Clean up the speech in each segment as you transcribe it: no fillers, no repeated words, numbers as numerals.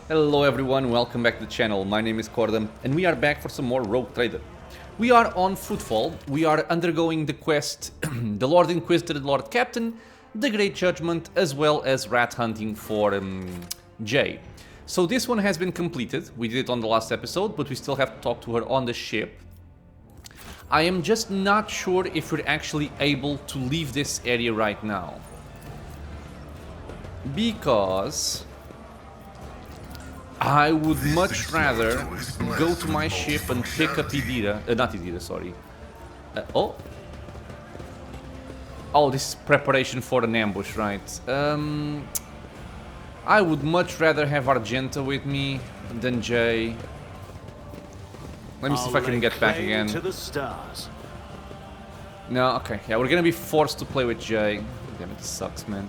Hello everyone, welcome back to the channel. My name is Chorda and we are back for some more Rogue Trader. We are on Footfall. We are undergoing the quest the Lord Inquisitor, the Lord Captain, the Great Judgment, as well as rat hunting for Jay. So this one has been completed. We did it on the last episode, but we still have to talk to her on the ship. I am just not sure if we're actually able to leave this area right now. Because I would much rather go to my ship and pick up Idira, not Idira, sorry. Oh, this is preparation for an ambush, right? I would much rather have Argenta with me than Jay. Let me see if I can get back again. No, okay, yeah, we're gonna be forced to play with Jay. Damn, it sucks, man.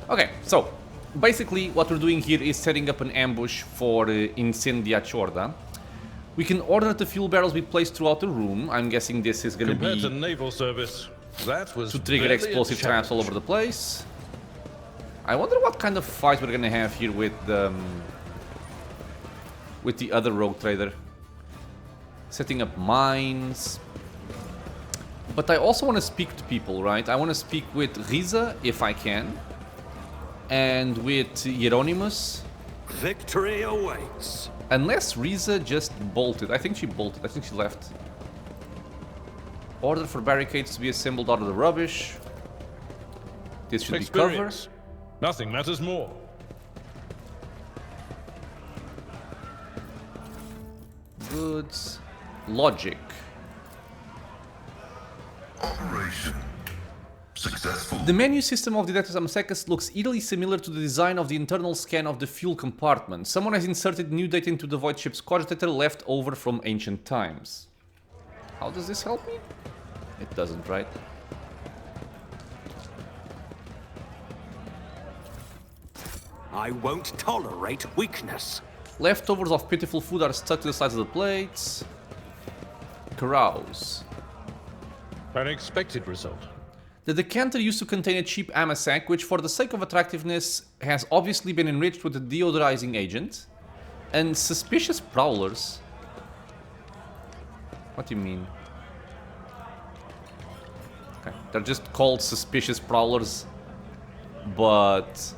Okay, so basically what we're doing here is setting up an ambush for Incendia Chorda. We can order the fuel barrels be placed throughout the room. I'm guessing this is gonna be to naval service. That was to trigger explosive traps all over the place. I wonder what kind of fight we're gonna have here with the other rogue trader. Setting up mines. But I also want to speak to people, right? I want to speak with Riza if I can. And with Hieronymus. Victory awaits. Unless Riza just bolted. I think she bolted. I think she left. Order for barricades to be assembled out of the rubbish. This should be covered. Nothing matters more. Goods. Logic. Operation successful. The menu system of the Detector Amsecus looks eerily similar to the design of the internal scan of the fuel compartment. Someone has inserted new data into the void ship's cogitator left over from ancient times. How does this help me? It doesn't, right? I won't tolerate weakness. Leftovers of pitiful food are stuck to the sides of the plates. Carouse. Unexpected result. The decanter used to contain a cheap amasac, which for the sake of attractiveness has obviously been enriched with a deodorizing agent. And suspicious prowlers. What do you mean? Okay, they're just called suspicious prowlers, but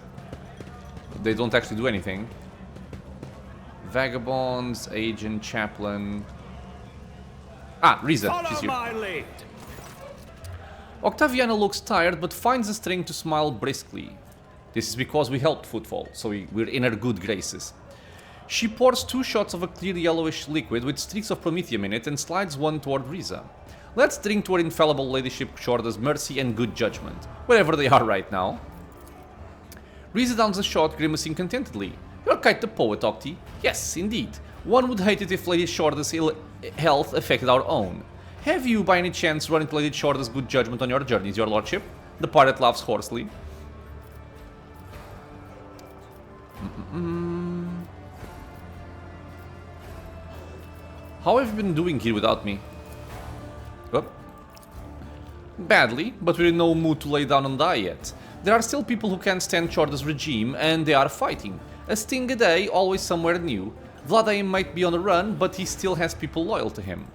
they don't actually do anything. Vagabonds, agent, chaplain. Ah, Riza, she's here. My lead. Octaviana looks tired, but finds the strength to smile briskly. This is because we helped Footfall, so we're in her good graces. She pours 2 shots of a clear yellowish liquid with streaks of promethium in it and slides one toward Riza. Let's drink to her infallible ladyship Chorda's mercy and good judgment, wherever they are right now. Riza downs the shot, grimacing contentedly. You're quite the poet, Octi. Yes, indeed. One would hate it if Lady Chorda's ill health affected our own. Have you, by any chance, run into Lady Chorda's good judgment on your journeys, your lordship? The pirate laughs hoarsely. How have you been doing here without me? Oh. Badly, but we're in no mood to lay down and die yet. There are still people who can't stand Chorda's regime, and they are fighting. A sting a day, always somewhere new. Vladaim might be on the run, but he still has people loyal to him.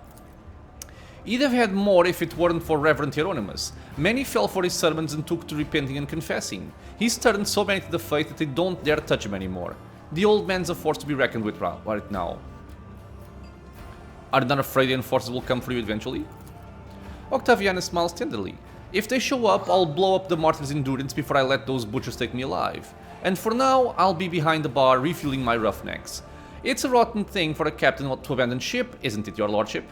He'd have had more if it weren't for Reverend Hieronymus. Many fell for his sermons and took to repenting and confessing. He's turned so many to the faith that they don't dare touch him anymore. The old man's a force to be reckoned with right now. Are you not afraid the enforcers will come for you eventually? Octaviana smiles tenderly. If they show up, I'll blow up the martyr's endurance before I let those butchers take me alive. And for now, I'll be behind the bar refueling my roughnecks. It's a rotten thing for a captain to abandon ship, isn't it, your lordship?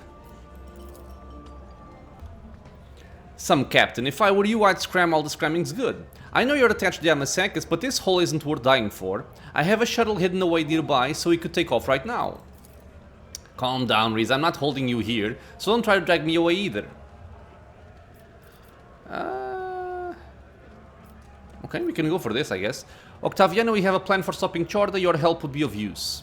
Some captain. If I were you, I'd scram all the scramming's good. I know you're attached to the Amazakis, but this hole isn't worth dying for. I have a shuttle hidden away nearby, so we could take off right now. Calm down, Riz. I'm not holding you here, so don't try to drag me away either. Okay, we can go for this, I guess. Octaviano, we have a plan for stopping Chorda. Your help would be of use.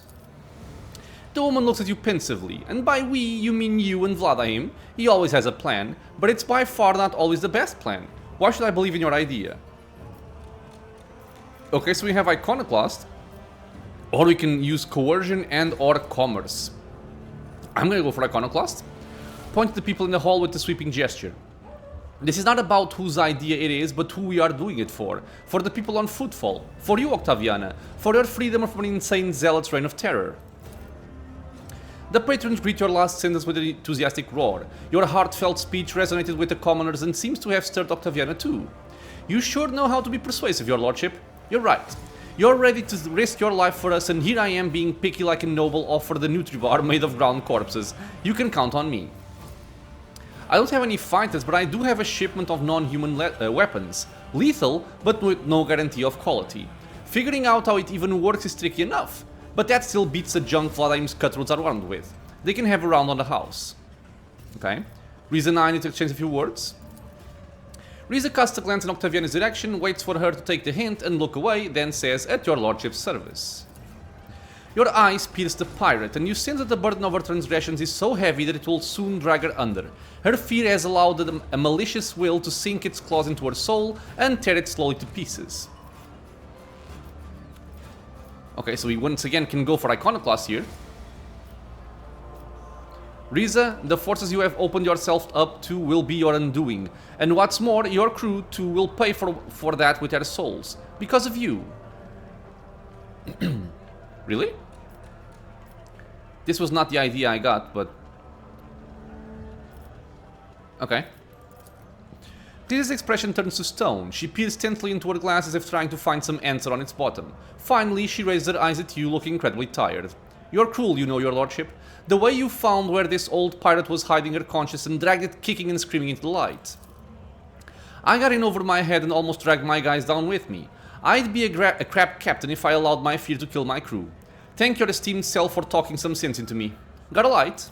The woman looks at you pensively, and by we, you mean you and Vladaim. He always has a plan, but it's by far not always the best plan. Why should I believe in your idea? Okay, so we have Iconoclast. Or we can use coercion and or commerce. I'm gonna go for Iconoclast. Point to the people in the hall with a sweeping gesture. This is not about whose idea it is, but who we are doing it for. For the people on Footfall. For you, Octaviana. For your freedom from an insane zealot's reign of terror. The patrons greet your last sentence with an enthusiastic roar. Your heartfelt speech resonated with the commoners and seems to have stirred Octaviana too. You sure know how to be persuasive, your lordship. You're right. You're ready to risk your life for us, and here I am being picky like a noble offered a Nutribar made of ground corpses. You can count on me. I don't have any fighters, but I do have a shipment of non-human weapons. Lethal, but with no guarantee of quality. Figuring out how it even works is tricky enough, but that still beats the junk Vladimir's cutthroats are armed with. They can have a round on the house. Okay. Riza and I need to exchange a few words. Riza casts a glance in Octaviana's direction, waits for her to take the hint and look away, then says, "At your lordship's service." Your eyes pierce the pirate, and you sense that the burden of her transgressions is so heavy that it will soon drag her under. Her fear has allowed a malicious will to sink its claws into her soul and tear it slowly to pieces. Okay, so we once again can go for Iconoclast here. Riza, the forces you have opened yourself up to will be your undoing. And what's more, your crew too will pay for that with their souls. Because of you. Really? This was not the idea I got, but... Okay. Riza's expression turns to stone. She peers tensely into her glass as if trying to find some answer on its bottom. Finally, she raises her eyes at you, looking incredibly tired. You're cruel, you know, your lordship. The way you found where this old pirate was hiding her conscience and dragged it kicking and screaming into the light. I got in over my head and almost dragged my guys down with me. I'd be a crap captain if I allowed my fear to kill my crew. Thank your esteemed self for talking some sense into me. Got a light?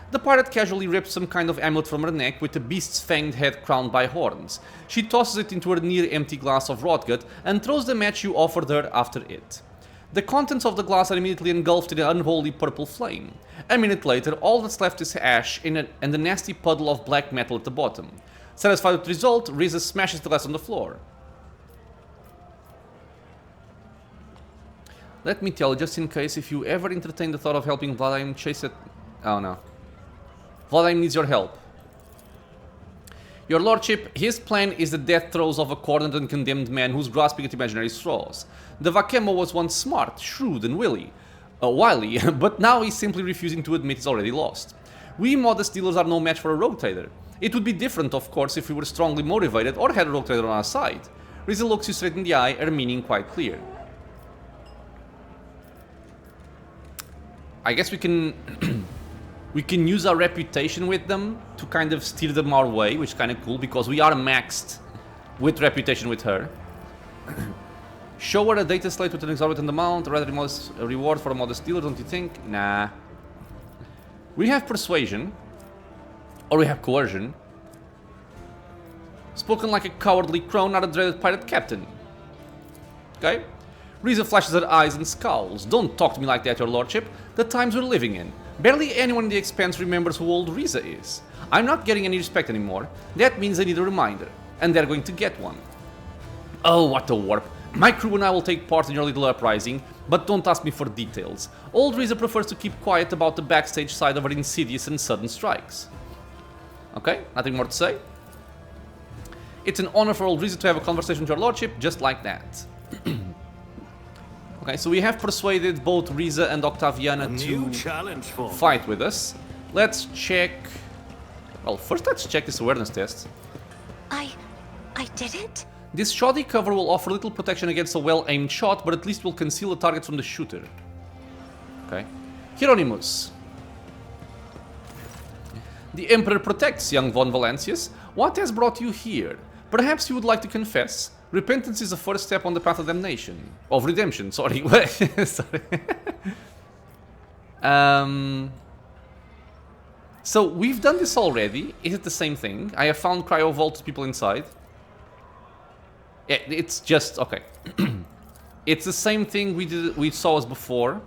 The pirate casually rips some kind of amulet from her neck with the beast's fanged head crowned by horns. She tosses it into her near-empty glass of rotgut and throws the match you offered her after it. The contents of the glass are immediately engulfed in an unholy purple flame. A minute later, all that's left is ash and a nasty puddle of black metal at the bottom. Satisfied with the result, Riza smashes the glass on the floor. Let me tell you, just in case, if you ever entertain the thought of helping Vladimir chase it... Oh no. Vladimir needs your help. Your lordship, his plan is the death throes of a cornered and condemned man who's grasping at imaginary straws. The Vakemo was once smart, shrewd and wily, but now he's simply refusing to admit he's already lost. We modest dealers are no match for a rogue trader. It would be different, of course, if we were strongly motivated or had a rogue trader on our side. Riza looks you straight in the eye, her meaning quite clear. I guess we can... we can use our reputation with them to kind of steer them our way, which is kind of cool, because we are maxed with reputation with her. Show her a data slate with an exorbitant amount, a rather modest reward for a modest dealer, don't you think? Nah. We have persuasion. Or we have coercion. Spoken like a cowardly crone, not a dreaded pirate captain. Okay? Riza flashes her eyes and scowls. Don't talk to me like that, your lordship. The times we're living in. Barely anyone in the Expanse remembers who old Riza is. I'm not getting any respect anymore. That means I need a reminder. And they're going to get one. Oh, what a warp. My crew and I will take part in your little uprising, but don't ask me for details. Old Riza prefers to keep quiet about the backstage side of her insidious and sudden strikes. Okay, nothing more to say. It's an honor for old Riza to have a conversation with your lordship, just like that. Okay, so we have persuaded both Riza and Octaviana to fight with us. Let's check... Well, first let's check this awareness test. I did it? This shoddy cover will offer little protection against a well-aimed shot, but at least will conceal the target from the shooter. Okay. Hieronymus. The Emperor protects, young von Valancius. What has brought you here? Perhaps you would like to confess? Repentance is the first step on the path of damnation. Of redemption, sorry. Sorry. So, we've done this already. Is it the same thing? I have found cryo vaulted people inside. Yeah, it's just... okay. It's the same thing we saw as before.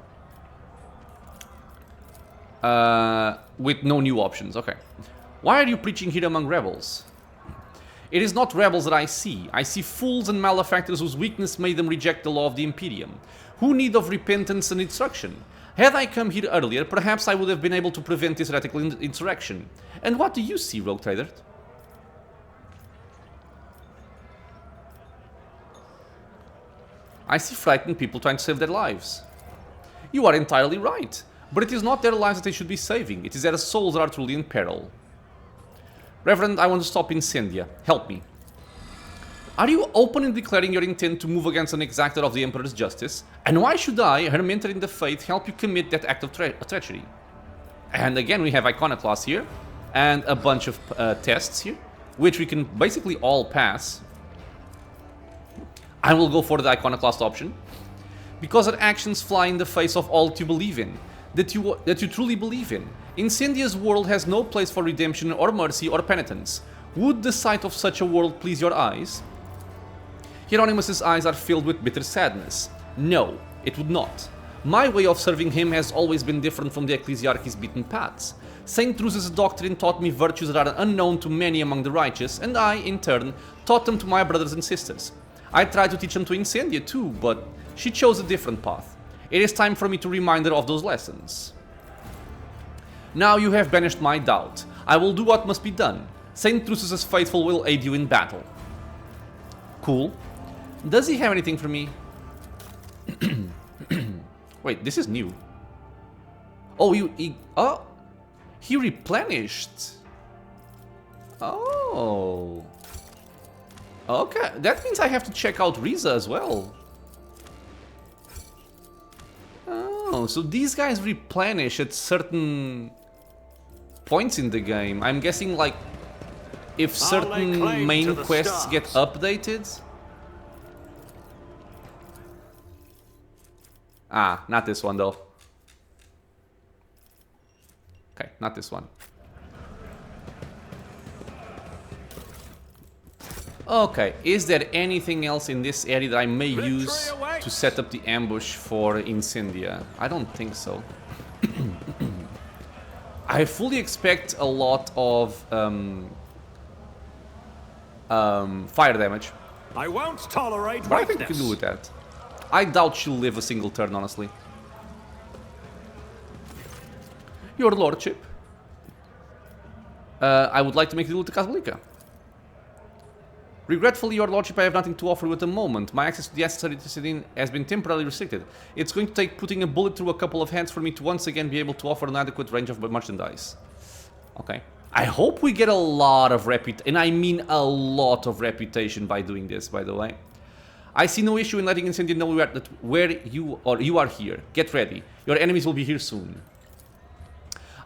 With no new options, okay. Why are you preaching here among rebels? It is not rebels that I see fools and malefactors whose weakness made them reject the law of the Imperium, who need of repentance and instruction. Had I come here earlier, perhaps I would have been able to prevent this heretical insurrection. And what do you see, Rogue Trader? I see frightened people trying to save their lives. You are entirely right, but it is not their lives that they should be saving, it is their souls that are truly in peril. Reverend, I want to stop Incendia. Help me. Are you open in declaring your intent to move against an exactor of the Emperor's justice? And why should I, her mentor in the faith, help you commit that act of treachery? And again, we have Iconoclast here, and a bunch of tests here, which we can basically all pass. I will go for the Iconoclast option, because her actions fly in the face of all that you believe in, that you truly believe in. Incendia's world has no place for redemption or mercy or penitence. Would the sight of such a world please your eyes? Hieronymus' eyes are filled with bitter sadness. No, it would not. My way of serving him has always been different from the Ecclesiarchy's beaten paths. St. Drusus' doctrine taught me virtues that are unknown to many among the righteous, and I, in turn, taught them to my brothers and sisters. I tried to teach them to Incendia too, but she chose a different path. It is time for me to remind her of those lessons. Now you have banished my doubt. I will do what must be done. St. Drusus' faithful will aid you in battle. Cool. Does he have anything for me? Wait, this is new. Oh, he replenished. Oh. Okay, that means I have to check out Riza as well. Oh, so these guys replenish at certain points in the game. I'm guessing, like, if certain main quests get updated. Ah, not this one though. Okay, not this one. Okay, is there anything else in this area that I may use to set up the ambush for Incendia? I don't think so. I fully expect a lot of fire damage. I won't tolerate But I think we can do with that. I doubt she'll live a single turn, honestly. Your Lordship. I would like to make a deal with the Casablanca. Regretfully, Your Lordship, I have nothing to offer you at the moment. My access to the accessory city has been temporarily restricted. It's going to take putting a bullet through a couple of heads for me to once again be able to offer an adequate range of merchandise. Okay. I hope we get a lot of reputation, and I mean a lot of reputation by doing this, by the way. I see no issue in letting Incendia know where you are here. Get ready. Your enemies will be here soon.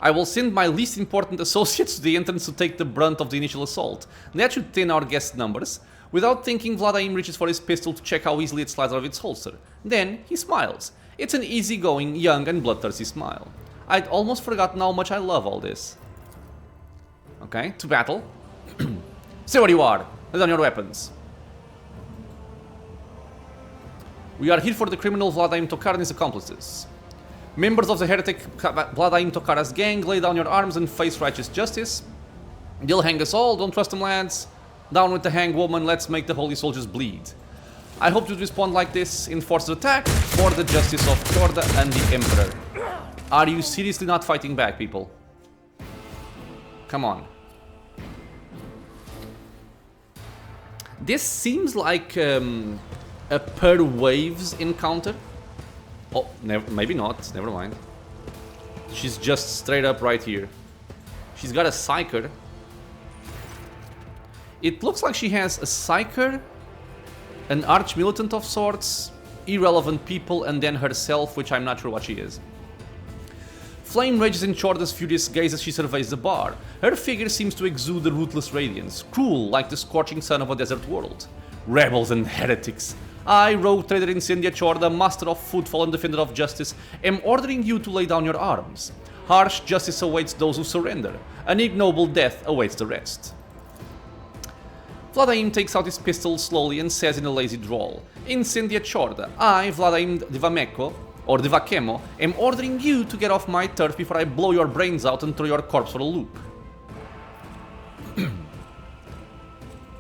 I will send my least important associates to the entrance to take the brunt of the initial assault. That should thin our guest numbers. Without thinking, Vladaim reaches for his pistol to check how easily it slides out of its holster. Then, he smiles. It's an easygoing, young and bloodthirsty smile. I'd almost forgotten how much I love all this. Okay, to battle. Say what you are. Lay down your weapons. We are here for the criminal Vladaim Tokar and his accomplices. Members of the heretic Vladaim Tokara's gang, lay down your arms and face righteous justice. They'll hang us all, don't trust them, lads. Down with the hangwoman, let's make the holy soldiers bleed. I hope you'd respond like this in forced attack for the justice of Chorda and the Emperor. Are you seriously not fighting back, people? Come on. This seems like a per waves encounter. Oh, maybe not. Never mind. She's just straight up right here. She's got a Psyker. It looks like she has a Psyker, an Arch-Militant of sorts, irrelevant people, and then herself, which I'm not sure what she is. Flame rages in Chorda's furious gaze as she surveys the bar. Her figure seems to exude a ruthless radiance, cruel like the scorching sun of a desert world. Rebels and heretics. I, Rogue Trader Incendia Chorda, Master of Footfall and Defender of Justice, am ordering you to lay down your arms. Harsh justice awaits those who surrender. An ignoble death awaits the rest. Vladaim takes out his pistol slowly and says in a lazy drawl, Incendia Chorda, I, Vladaim Divakemo, am ordering you to get off my turf before I blow your brains out and throw your corpse for a loop.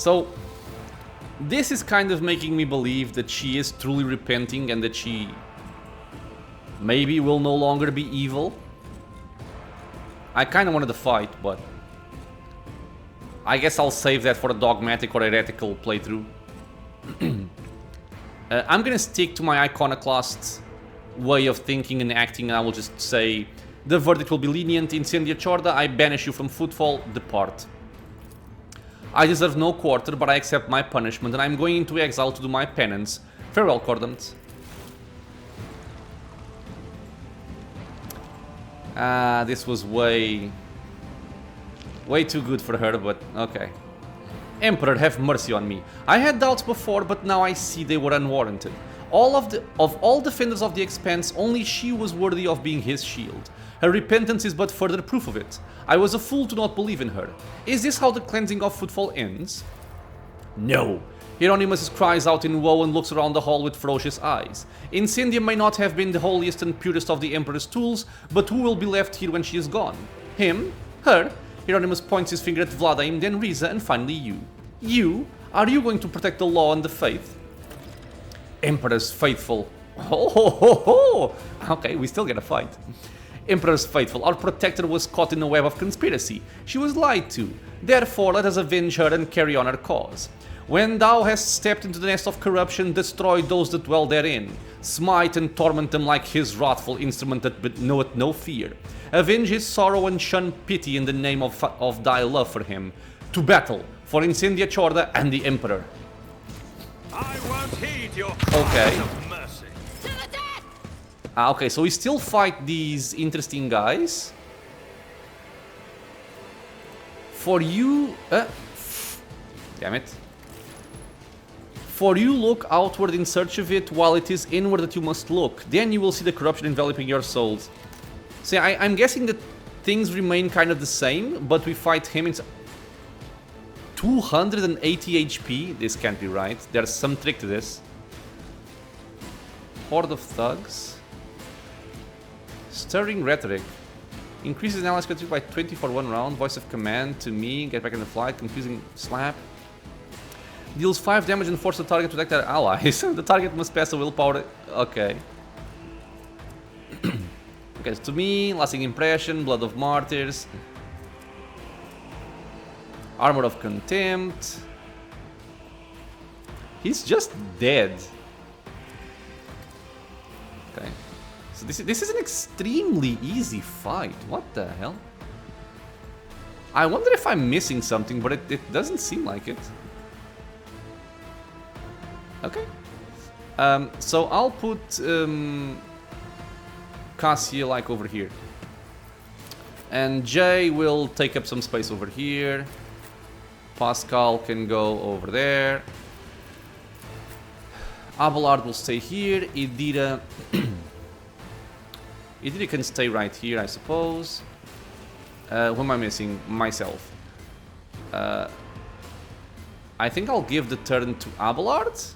So, this is kind of making me believe that she is truly repenting and that she maybe will no longer be evil. I kind of wanted to fight, but I guess I'll save that for a dogmatic or heretical playthrough. I'm gonna stick to my iconoclast way of thinking and acting, and I will just say the verdict will be lenient. Incendia Chorda, I banish you from Footfall, depart. I deserve no quarter, but I accept my punishment, and I'm going into exile to do my penance. Farewell, Cordant. This was way too good for her, but okay. Emperor, have mercy on me. I had doubts before, but now I see they were unwarranted. Of all defenders of the Expanse, only she was worthy of being his shield. Her repentance is but further proof of it. I was a fool to not believe in her. Is this how the cleansing of Footfall ends? No. Hieronymus cries out in woe and looks around the hall with ferocious eyes. Incendia may not have been the holiest and purest of the Emperor's tools, but who will be left here when she is gone? Him? Her? Hieronymus points his finger at Vladaim, then Riza, and finally you. You? Are you going to protect the law and the faith? Emperor's faithful. Ho ho ho ho! Okay, we still get a fight. Emperor's faithful, our protector was caught in a web of conspiracy. She was lied to. Therefore, let us avenge her and carry on her cause. When thou hast stepped into the nest of corruption, destroy those that dwell therein. Smite and torment them like his wrathful instrument that knoweth no fear. Avenge his sorrow and shun pity in the name of thy love for him. To battle for Incendia Chorda and the Emperor. I won't heed your Okay. cries of mercy. Okay, so we still fight these interesting guys. For you... damn it. For you look outward in search of it, while it is inward that you must look. Then you will see the corruption enveloping your souls. See, I'm guessing that things remain kind of the same, but we fight him in... 280 HP? This can't be right. There's some trick to this. Horde of Thugs. Stirring Rhetoric. Increases allies control by 20 for 1 round. Voice of Command to me. Get back in the flight. Confusing Slap. Deals 5 damage and force the target to attack their allies. The target must pass a willpower. Okay. Okay, so to me, Lasting Impression, Blood of Martyrs. Armor of Contempt. He's just dead. Okay. So this is an extremely easy fight. What the hell? I wonder if I'm missing something, but it doesn't seem like it. Okay. So I'll put Cassia like over here. And Jay will take up some space over here. Pascal can go over there. Abelard will stay here. Idira... Idira can stay right here, I suppose. Who am I missing? Myself. I think I'll give the turn to Abelard. So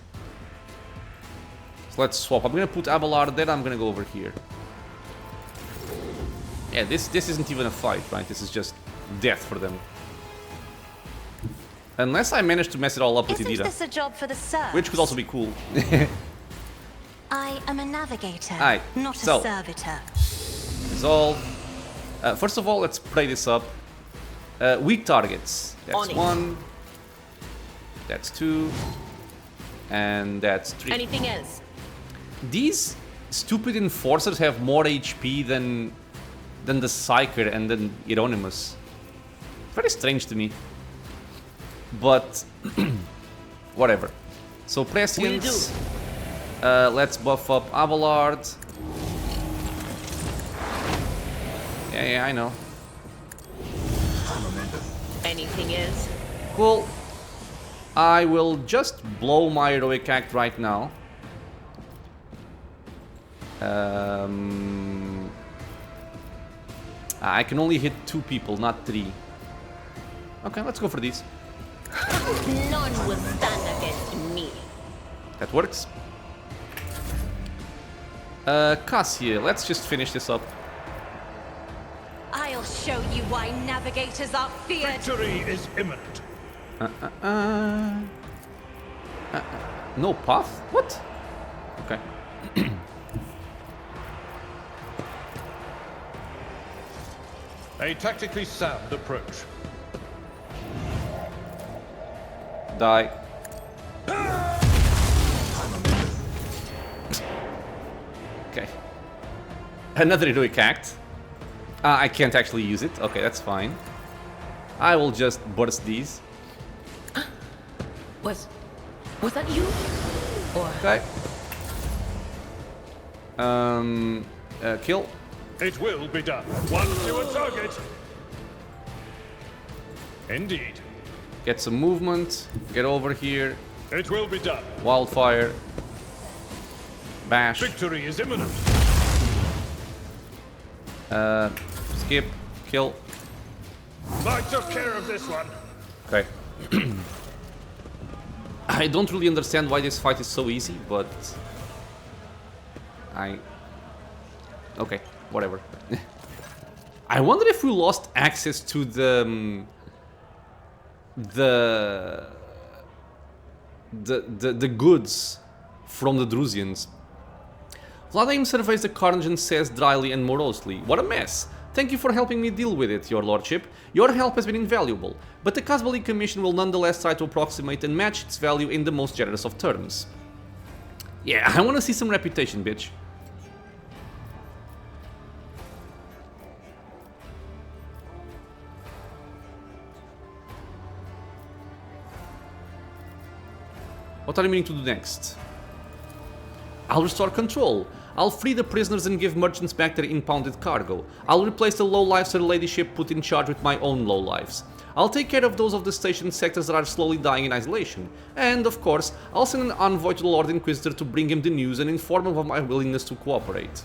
let's swap. I'm gonna put Abelard there, I'm gonna go over here. Yeah, this isn't even a fight, right? This is just death for them. Unless I manage to mess it all up with Isn't Idira. this a job for the serfs? Which could also be cool. I am a navigator, Aye, not so. a servitor. Resolve. First of all, let's play this up. Weak targets. That's 1. That's 2. And that's 3. Anything else? These stupid enforcers have more HP than the Psyker and then Hieronymus. Very strange to me. But whatever. So Prescience. Let's buff up Abelard. Yeah, I know. Anything else? Cool. I will just blow my heroic act right now. I can only hit 2 people, not 3. Okay, let's go for these. None will stand against me. That works. Cassia, let's just finish this up. I'll show you why navigators are feared. Victory is imminent. No path? What? Okay. A tactically sound approach. Die. Okay. Another heroic act. I can't actually use it. Okay, that's fine. I will just burst these. Was that you? Or Okay. Kill. It will be done. Once you are target. Indeed. Get some movement. Get over here. It will be done. Wildfire. Bash. Victory is imminent. Skip. Kill. I took care of this one. Okay. I don't really understand why this fight is so easy, but okay, whatever. I wonder if we lost access to the goods from the Drusians. Vladimir surveys the carnage and says dryly and morosely, "What a mess! Thank you for helping me deal with it, your lordship. Your help has been invaluable, but the Casbali Commission will nonetheless try to approximate and match its value in the most generous of terms." Yeah, I want to see some reputation, bitch. What are you meaning to do next? I'll restore control. I'll free the prisoners and give merchants back their impounded cargo. I'll replace the lowlifes Her Ladyship put in charge with my own lowlifes. I'll take care of those of the station sectors that are slowly dying in isolation. And, of course, I'll send an envoy to the Lord Inquisitor to bring him the news and inform him of my willingness to cooperate.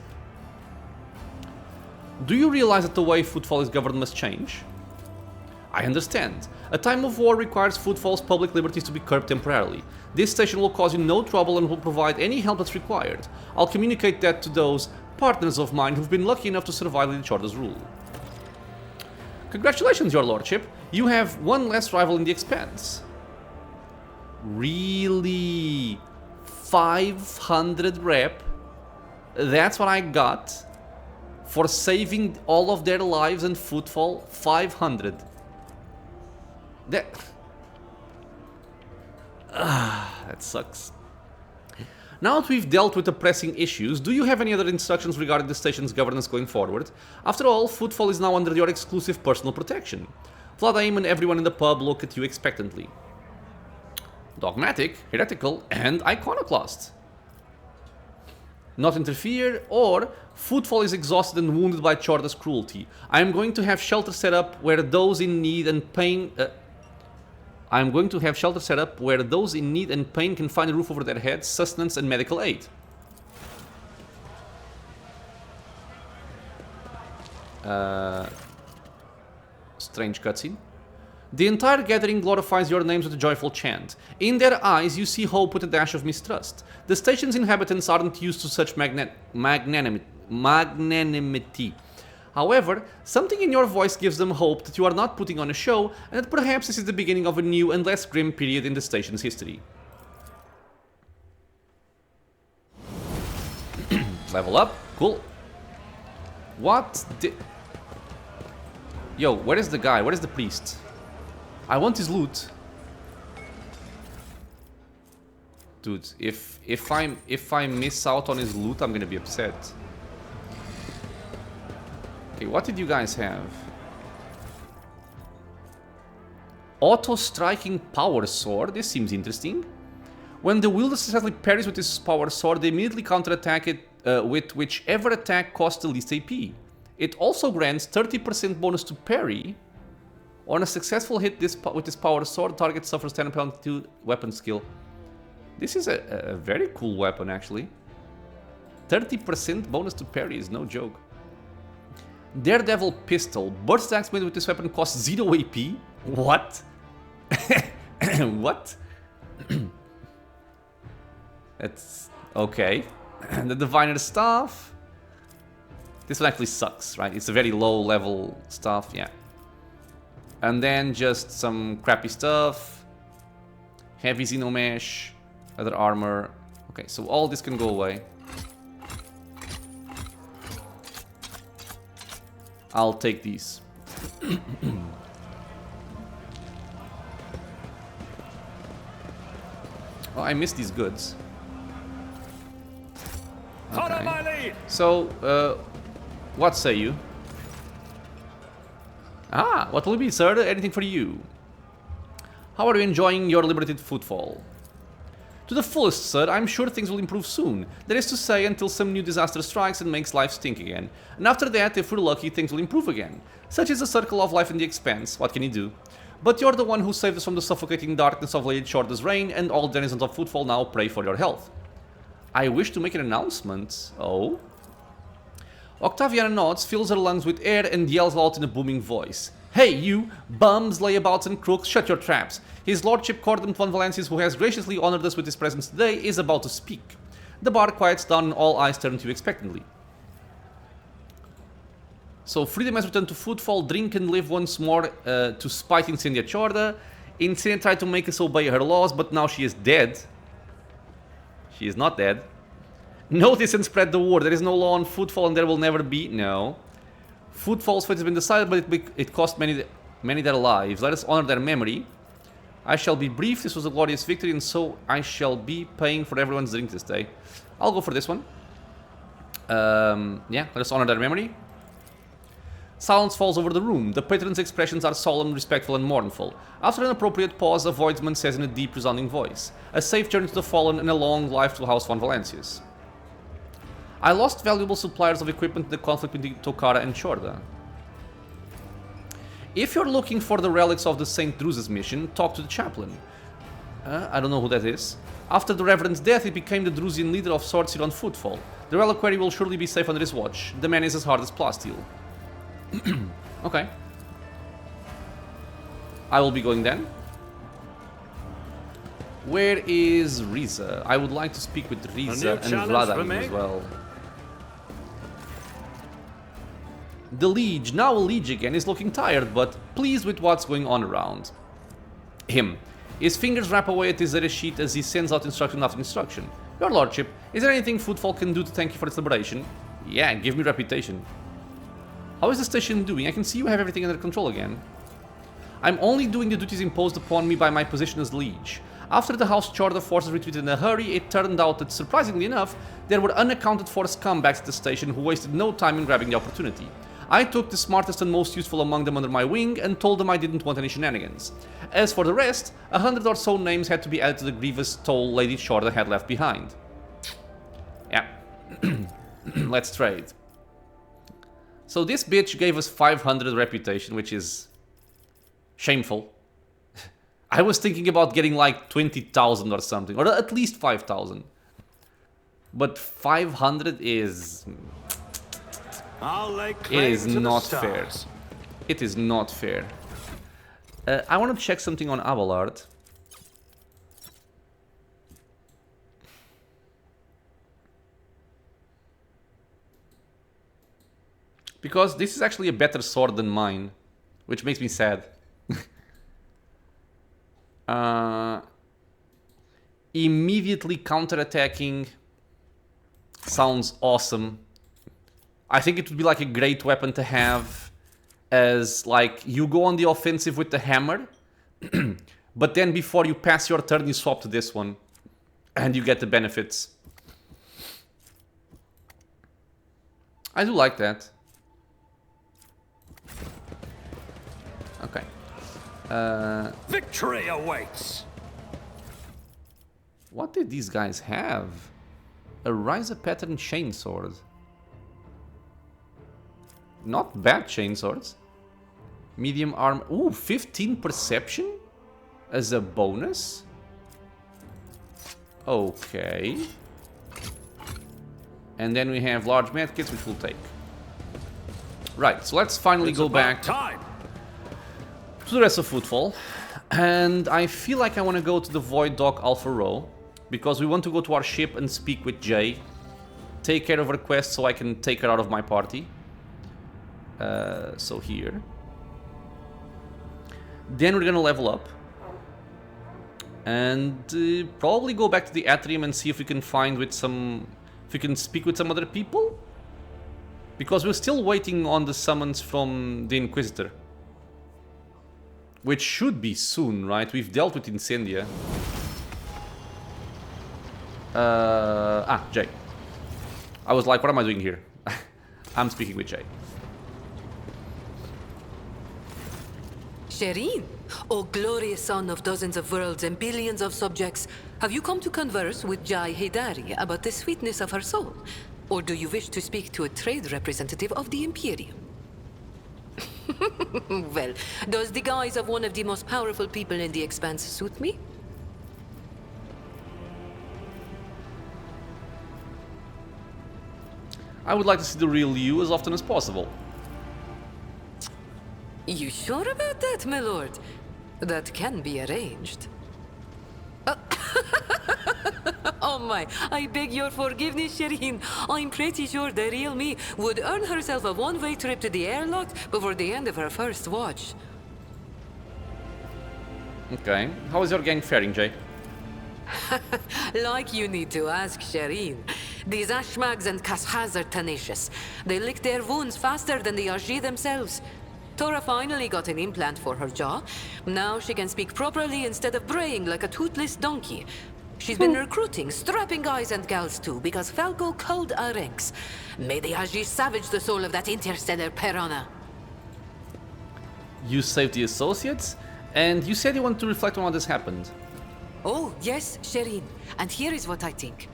Do you realize that the way Footfall is governed must change? I understand. A time of war requires Footfall's public liberties to be curbed temporarily. This station will cause you no trouble and will provide any help that's required. I'll communicate that to those partners of mine who've been lucky enough to survive Lady Chorda's rule. Congratulations, your lordship. You have one less rival in the Expanse. Really? 500 rep? That's what I got? For saving all of their lives and Footfall? 500. That sucks. Now that we've dealt with the pressing issues, do you have any other instructions regarding the station's governance going forward? After all, Footfall is now under your exclusive personal protection. Vladimir and everyone in the pub look at you expectantly. Dogmatic, heretical, and iconoclast. Not interfere, or Footfall is exhausted and wounded by Chorda's cruelty. I am going to have shelter set up where those in need and pain... can find a roof over their heads, sustenance, and medical aid. Strange cutscene. The entire gathering glorifies your names with a joyful chant. In their eyes, you see hope with a dash of mistrust. The station's inhabitants aren't used to such magnanimity. However, something in your voice gives them hope that you are not putting on a show, and that perhaps this is the beginning of a new and less grim period in the station's history. Level up. Cool. What the... Yo, where is the guy? Where is the priest? I want his loot. Dude, if I miss out on his loot, I'm gonna be upset. Okay, what did you guys have? Auto-striking power sword. This seems interesting. When the wielder successfully parries with his power sword, they immediately counterattack it with whichever attack costs the least AP. It also grants 30% bonus to parry. On a successful hit with this power sword, the target suffers 10 penalty to weapon skill. This is a very cool weapon, actually. 30% bonus to parry is no joke. Daredevil pistol. Burst attacks made with this weapon cost 0 AP. What? What? That's okay. The Diviner staff. This one actually sucks, right? It's a very low level stuff, yeah. And then just some crappy stuff. Heavy Xenomesh, other armor. Okay, so all this can go away. I'll take these. Oh, I missed these goods. Follow my lead. So, what say you? Ah, what will it be, sir? Anything for you. How are you enjoying your liberated Footfall? To the fullest, sir. I'm sure things will improve soon. That is to say, until some new disaster strikes and makes life stink again. And after that, if we're lucky, things will improve again. Such is the circle of life in the expanse. What can you do? But you're the one who saved us from the suffocating darkness of Lady Chorda's reign, and all denizens of Footfall now pray for your health. I wish to make an announcement. Oh? Octaviana nods, fills her lungs with air, and yells out in a booming voice. Hey, you! Bums, layabouts, and crooks, shut your traps! His Lordship Cordon von Valencius, who has graciously honored us with his presence today, is about to speak. The bar quiets down and all eyes turn to you expectantly. So, freedom has returned to Footfall, drink and live once more to spite Incendia Chorda. Incendia tried to make us obey her laws, but now she is dead. She is not dead. Notice and spread the word. There is no law on Footfall and there will never be. No. Footfall's fate has been decided, but it cost many their lives. Let us honor their memory. I shall be brief. This was a glorious victory, and so I shall be paying for everyone's drink this day. I'll go for this one. Yeah, let us honor their memory. Silence falls over the room. The patron's expressions are solemn, respectful, and mournful. After an appropriate pause, a voidsman says in a deep, resounding voice, "A safe journey to the fallen and a long life to House von Valencius. I lost valuable suppliers of equipment in the conflict between Tocara and Chorda. If you're looking for the relics of the St. Druse's mission, talk to the chaplain." I don't know who that is. After the Reverend's death, he became the Drusian leader of sorts here on Footfall. The reliquary will surely be safe under his watch. The man is as hard as plasteel. Okay. I will be going then. Where is Riza? I would like to speak with Riza and Vladimir as well. The Liege, now a Liege again, is looking tired, but pleased with what's going on around him. His fingers wrap away at his data sheet as he sends out instruction after instruction. Your Lordship, is there anything Footfall can do to thank you for its liberation? Yeah, give me reputation. How is the station doing? I can see you have everything under control again. I'm only doing the duties imposed upon me by my position as Liege. After the House Chorda forces retreated in a hurry, it turned out that, surprisingly enough, there were unaccounted for scumbags at the station who wasted no time in grabbing the opportunity. I took the smartest and most useful among them under my wing and told them I didn't want any shenanigans. As for the rest, 100 or so names had to be added to the grievous toll Lady Chorda had left behind. Yeah. Let's trade. So this bitch gave us 500 reputation, which is shameful. I was thinking about getting like 20,000 or something, or at least 5,000. But 500 is... It is not fair. It is not fair. I want to check something on Abelard. Because this is actually a better sword than mine, which makes me sad. Immediately counterattacking sounds awesome. I think it would be like a great weapon to have as, like, you go on the offensive with the hammer, but then before you pass your turn you swap to this one, and you get the benefits. I do like that. Okay. Victory awaits! What did these guys have? A Ryza pattern chainsword. Not bad chainswords. Medium arm. Ooh, 15 perception as a bonus? Okay. And then we have large medkits, which we'll take. Right, so let's finally go back to the rest of Footfall. And I feel like I want to go to the Void Dock Alpha Row, because we want to go to our ship and speak with Jay. Take care of her quest so I can take her out of my party. So here. Then we're gonna level up. And probably go back to the atrium and see if we can find with some... if we can speak with some other people? Because we're still waiting on the summons from the Inquisitor. Which should be soon, right? We've dealt with Incendia. Jay. I was like, what am I doing here? I'm speaking with Jay. Shireen, O glorious son of dozens of worlds and billions of subjects, have you come to converse with Jai Haydari about the sweetness of her soul? Or do you wish to speak to a trade representative of the Imperium? Well, does the guise of one of the most powerful people in the Expanse suit me? I would like to see the real you as often as possible. You sure about that, my lord? That can be arranged. Oh my, I beg your forgiveness, Shireen. I'm pretty sure the real me would earn herself a one-way trip to the airlock before the end of her first watch. Okay. How is your gang faring, Jay? Like you need to ask Shireen. These Ashmags and Kashaz are tenacious. They lick their wounds faster than the Arji themselves. Tora finally got an implant for her jaw. Now she can speak properly instead of braying like a toothless donkey. She's been recruiting strapping guys and gals too, because Falco culled our ranks. May the Arji savage the soul of that interstellar piranha. You saved the associates, and you said you want to reflect on what has happened. Oh, yes, Shireen. And here is what I think.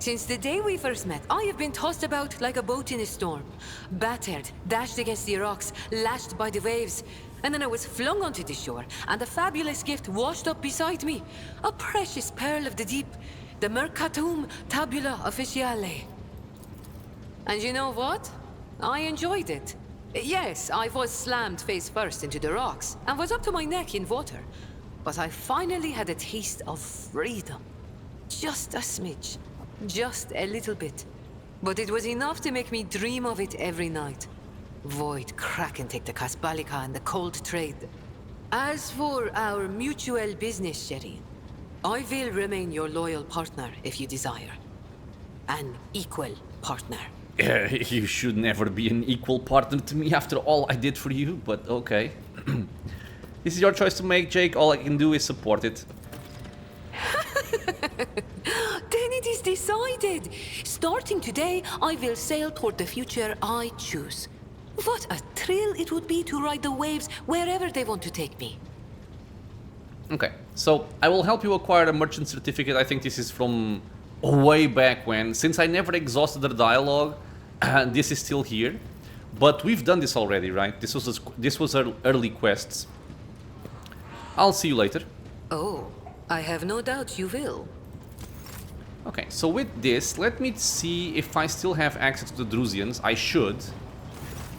Since the day we first met, I have been tossed about like a boat in a storm. Battered, dashed against the rocks, lashed by the waves. And then I was flung onto the shore, and a fabulous gift washed up beside me. A precious pearl of the deep, the Mercatum Tabula Officiale. And you know what? I enjoyed it. Yes, I was slammed face first into the rocks, and was up to my neck in water. But I finally had a taste of freedom. Just a smidge. Just a little bit. But it was enough to make me dream of it every night. Void, Kraken take the Kasbalika and the cold trade. As for our mutual business, Shireen, I will remain your loyal partner if you desire. An equal partner. You should never be an equal partner to me after all I did for you, but okay. This is your choice to make, Jake. All I can do is support it. Then it is decided. Starting today, I will sail toward the future I choose. What a thrill it would be to ride the waves wherever they want to take me. Okay, so I will help you acquire a merchant certificate. I think this is from way back when. Since I never exhausted the dialogue, this is still here. But we've done this already, right? This was our early quests. I'll see you later. Oh, I have no doubt you will. Okay, so with this, let me see if I still have access to the Drusians. I should,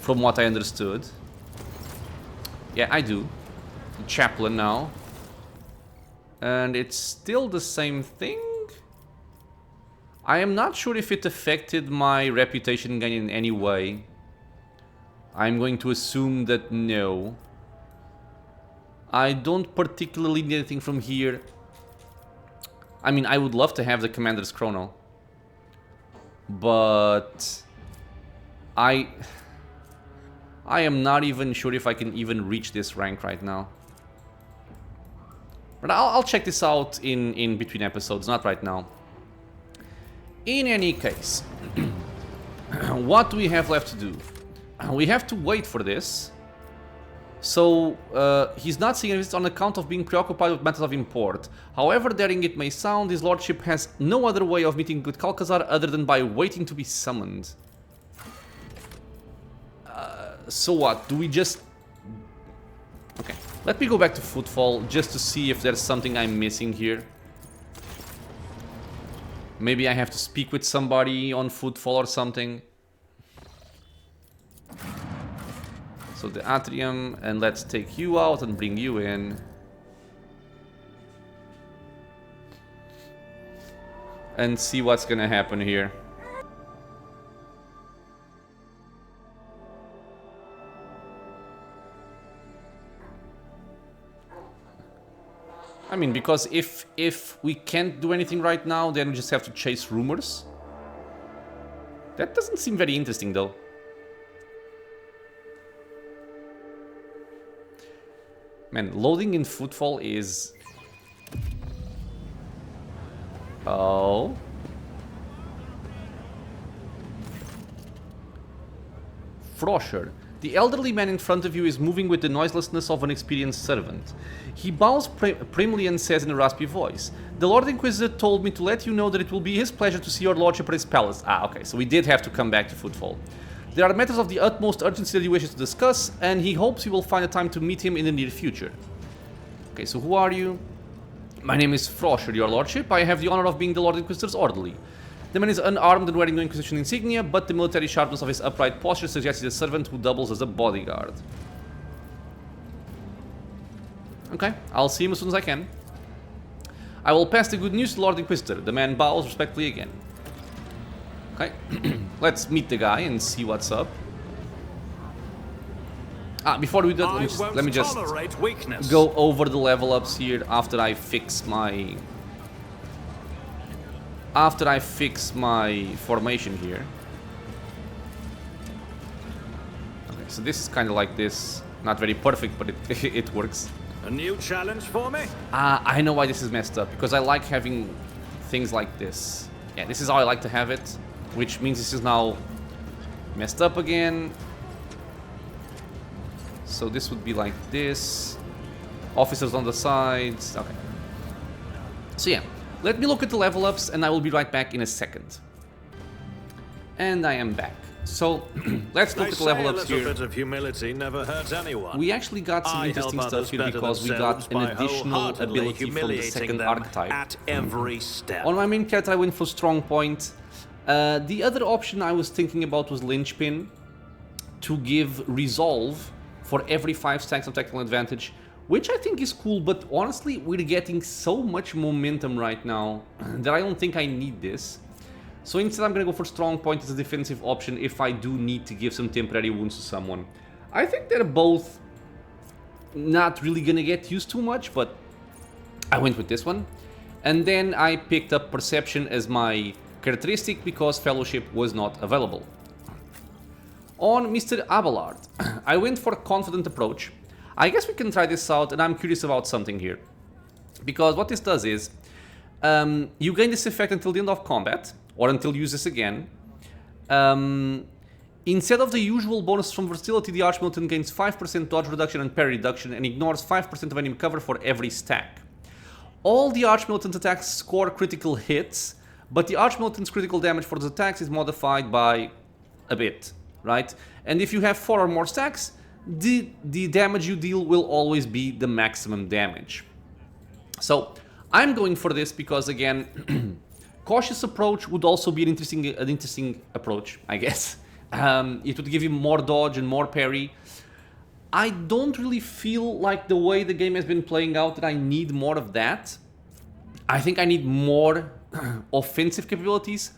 from what I understood. Yeah, I do. The chaplain now. And it's still the same thing? I am not sure if it affected my reputation gain in any way. I'm going to assume that no. I don't particularly need anything from here. I mean, I would love to have the Commander's Chrono. But I am not even sure if I can even reach this rank right now. But I'll check this out in between episodes, not right now. In any case, what do we have left to do? We have to wait for this. So, he's not seeing it on account of being preoccupied with matters of import. However daring it may sound, his lordship has no other way of meeting with Kalkazar other than by waiting to be summoned. So what? Do we just... Okay, let me go back to Footfall just to see if there's something I'm missing here. Maybe I have to speak with somebody on Footfall or something. So the atrium, and let's take you out and bring you in. And see what's gonna happen here. I mean, because if we can't do anything right now, then we just have to chase rumors. That doesn't seem very interesting, though. Man, loading in Footfall is... Oh... Frosher. The elderly man in front of you is moving with the noiselessness of an experienced servant. He bows primly and says in a raspy voice, "The Lord Inquisitor told me to let you know that it will be his pleasure to see your lordship at his palace." Ah, okay, so we did have to come back to Footfall. There are matters of the utmost urgency that he wishes to discuss, and he hopes you will find a time to meet him in the near future. Okay, so who are you? My name is Frosher, your lordship. I have the honor of being the Lord Inquisitor's orderly. The man is unarmed and wearing no Inquisition insignia, but the military sharpness of his upright posture suggests he's a servant who doubles as a bodyguard. Okay, I'll see him as soon as I can. I will pass the good news to the Lord Inquisitor. The man bows respectfully again. Okay, let's meet the guy and see what's up. Ah, before we do that, let me just go over the level ups here after I fix my... formation here. Okay, so this is kind of like this. Not very perfect, but it works. A new challenge for me? I know why this is messed up. Because I like having things like this. Yeah, this is how I like to have it. Which means this is now messed up again. So this would be like this. Officers on the sides. Okay. So yeah. Let me look at the level ups and I will be right back in a second. And I am back. So, let's look at the level ups here. A little bit of humility never hurts anyone. We actually got some interesting stuff here because we got an additional ability from the second archetype. At every step. On my main character I went for Strong Point. The other option I was thinking about was Linchpin. To give Resolve for every 5 stacks of technical advantage. Which I think is cool, but honestly, we're getting so much momentum right now that I don't think I need this. So instead I'm gonna go for Strong Point as a defensive option if I do need to give some temporary wounds to someone. I think they're both not really gonna get used too much, but I went with this one. And then I picked up Perception as my characteristic because Fellowship was not available. On Mr. Abelard, I went for a Confident Approach. I guess we can try this out, and I'm curious about something here. Because what this does is, you gain this effect until the end of combat, or until you use this again. Instead of the usual bonus from versatility, the Archmilitant gains 5% dodge reduction and parry reduction, and ignores 5% of enemy cover for every stack. All the Archmilitant attacks score critical hits, but the Archmilitant's critical damage for those attacks is modified by a bit, right? And if you have 4 or more stacks, the damage you deal will always be the maximum damage. So I'm going for this because, again, Cautious Approach would also be an interesting approach, I guess. It would give you more dodge and more parry. I don't really feel like the way the game has been playing out that I need more of that. I think I need more offensive capabilities.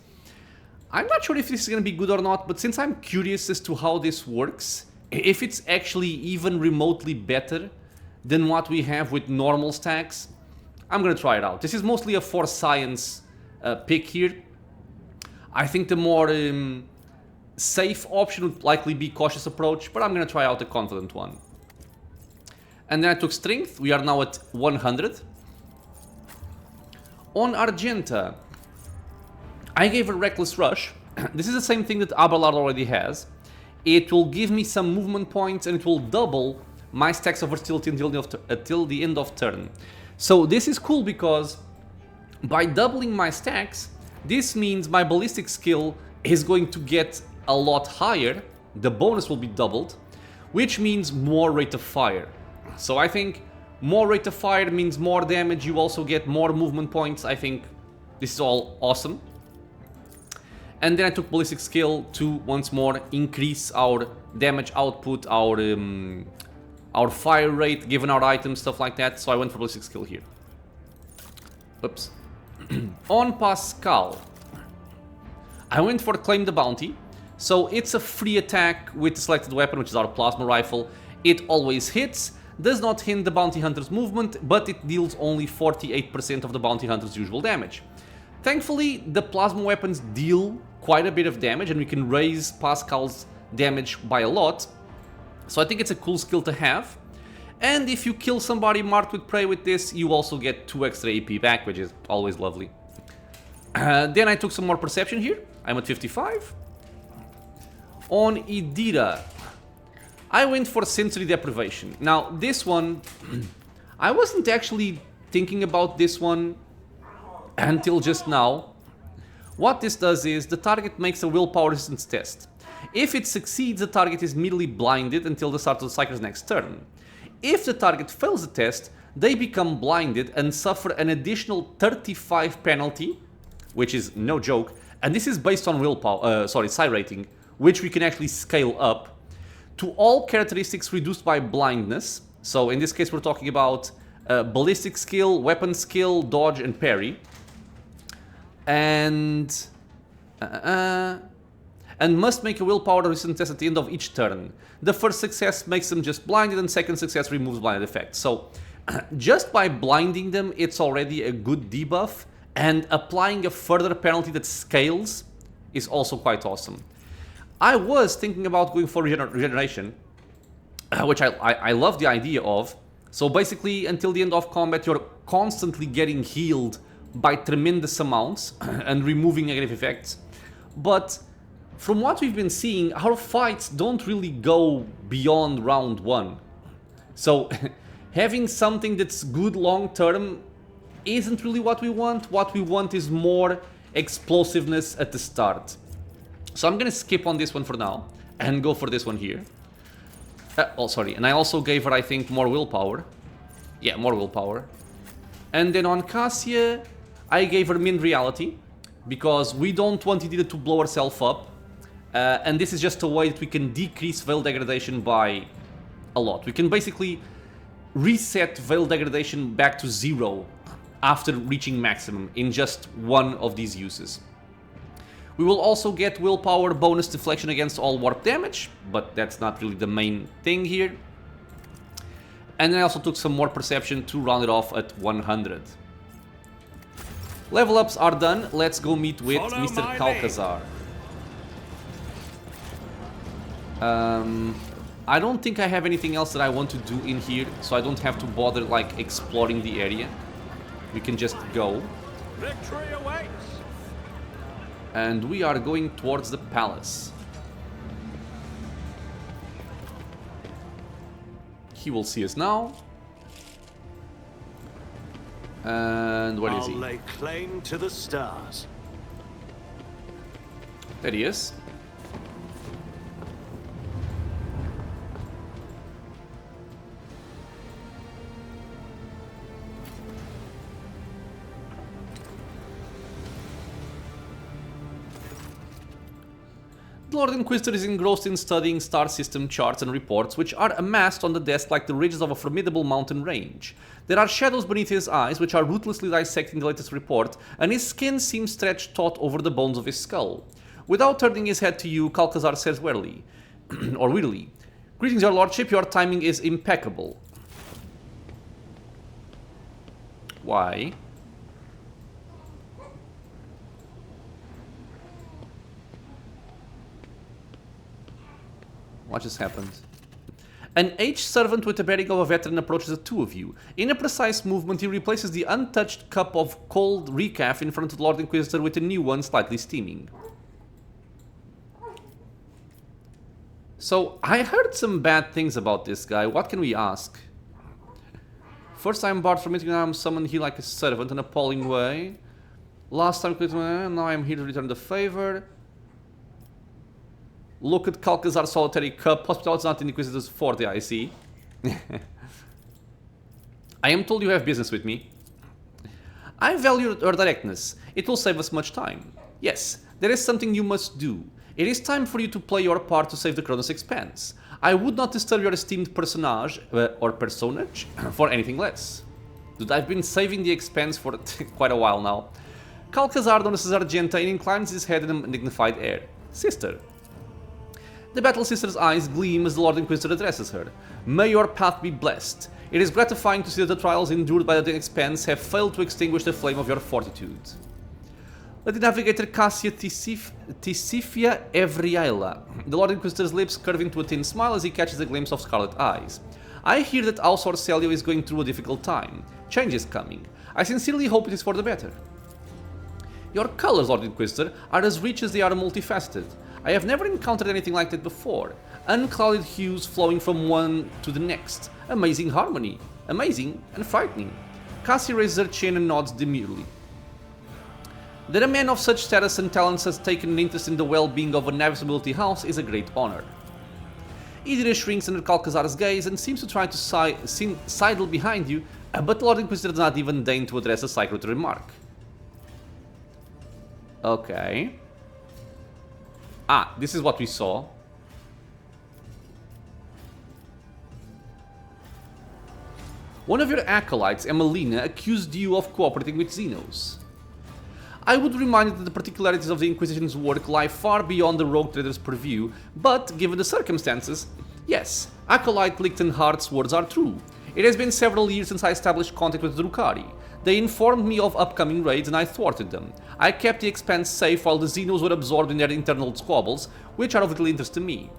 I'm not sure if this is going to be good or not, but since I'm curious as to how this works, if it's actually even remotely better than what we have with normal stacks, I'm gonna try it out. This is mostly a for science pick here. I think the more safe option would likely be Cautious Approach, but I'm gonna try out the Confident one. And then I took Strength. We are now at 100. On Argenta, I gave a Reckless Rush. This is the same thing that Abelard already has. It will give me some movement points and it will double my stacks of versatility until the end of turn. So this is cool because by doubling my stacks, this means my ballistic skill is going to get a lot higher. The bonus will be doubled, which means more rate of fire. So I think more rate of fire means more damage. You also get more movement points. I think this is all awesome. And then I took Ballistic Skill to once more increase our damage output, our fire rate, given our items, stuff like that. So I went for Ballistic Skill here. Oops. On Pascal, I went for Claim the Bounty. So it's a free attack with the selected weapon, which is our Plasma Rifle. It always hits. does not hinder the bounty hunter's movement, but it deals only 48% of the bounty hunter's usual damage. Thankfully, the plasma weapons deal quite a bit of damage, and we can raise Pascal's damage by a lot. So I think it's a cool skill to have. And if you kill somebody marked with prey with this, you also get 2 extra AP back, which is always lovely. Then I took some more perception here. I'm at 55. On Idira, I went for sensory deprivation. Now, this one, I wasn't actually thinking about this one until just now. What this does is the target makes a willpower resistance test. If it succeeds, the target is immediately blinded until the start of the Psyker's next turn. If the target fails the test, they become blinded and suffer an additional 35 penalty, which is no joke, and this is based on willpower, psi rating, which we can actually scale up to all characteristics reduced by blindness. So in this case we're talking about ballistic skill, weapon skill, dodge and parry. And must make a willpower resistance test at the end of each turn. The first success makes them just blinded, and second success removes blinded effects. So just by blinding them, it's already a good debuff, and applying a further penalty that scales is also quite awesome. I was thinking about going for regeneration, which I love the idea of. So basically, until the end of combat, you're constantly getting healed by tremendous amounts and removing negative effects. But from what we've been seeing, our fights don't really go beyond round 1. So having something that's good long term isn't really what we want. What we want is more explosiveness at the start. So I'm gonna skip on this one for now and go for this one here. Oh, sorry. And I also gave her, I think, more willpower. Yeah, more willpower. And then on Cassia, I gave her min reality, because we don't want Idira to blow herself up. And this is just a way that we can decrease veil degradation by a lot. We can basically reset veil degradation back to 0 after reaching maximum in just one of these uses. We will also get willpower bonus deflection against all warp damage, but that's not really the main thing here. And I also took some more perception to round it off at 100. Level ups are done. Let's go meet with Mr. Calcazar. I don't think I have anything else that I want to do in here, so I don't have to bother like exploring the area. We can just go. Victory awaits. And we are going towards the palace. He will see us now. And where is he? I'll lay claim to the stars. There he is. The Lord Inquisitor is engrossed in studying star system charts and reports, which are amassed on the desk like the ridges of a formidable mountain range. There are shadows beneath his eyes, which are ruthlessly dissecting the latest report, and his skin seems stretched taut over the bones of his skull. Without turning his head to you, Calcazar says wearily, or wearily, "Greetings, your lordship, your timing is impeccable." Why? What just happened? An aged servant with the bearing of a veteran approaches the two of you. In a precise movement, he replaces the untouched cup of cold recaf in front of the Lord Inquisitor with a new one slightly steaming. So, I heard some bad things about this guy. What can we ask? First I'm barred from meeting, now I'm summoned here like a servant in an appalling way. Last time, now I'm here to return the favor. Look at Calcazar's solitary cup. Hospitality is not in the Inquisitor's forte, I see. I am told you have business with me. I value your directness. It will save us much time. Yes, there is something you must do. It is time for you to play your part to save the Kronos expanse. I would not disturb your esteemed personage for anything less. Dude, I've been saving the expanse for quite a while now. Calcazar notices Argenta and inclines his head in a dignified air. Sister. The Battle Sister's eyes gleam as the Lord Inquisitor addresses her. May your path be blessed. It is gratifying to see that the trials endured by the Expanse have failed to extinguish the flame of your fortitude. Let the navigator Cassia Tisifia Evriela. The Lord Inquisitor's lips curve into a thin smile as he catches a glimpse of scarlet eyes. I hear that House Orcelio is going through a difficult time. Change is coming. I sincerely hope it is for the better. Your colors, Lord Inquisitor, are as rich as they are multifaceted. I have never encountered anything like that before. Unclouded hues flowing from one to the next. Amazing harmony. Amazing and frightening. Cassie raises her chin and nods demurely. That a man of such status and talents has taken an interest in the well-being of a navigability house is a great honor. Idira shrinks under Calcazar's gaze and seems to try to sidle behind you, but the Lord Inquisitor does not even deign to address a psychotic remark. Okay. Ah, this is what we saw. One of your acolytes, Emelina, accused you of cooperating with Xenos. I would remind you that the particularities of the Inquisition's work lie far beyond the rogue trader's purview, but given the circumstances, yes, Acolyte Lichtenhardt's words are true. It has been several years since I established contact with the Drukhari. They informed me of upcoming raids and I thwarted them. I kept the Expanse safe while the Xenos were absorbed in their internal squabbles, which are of little interest to me.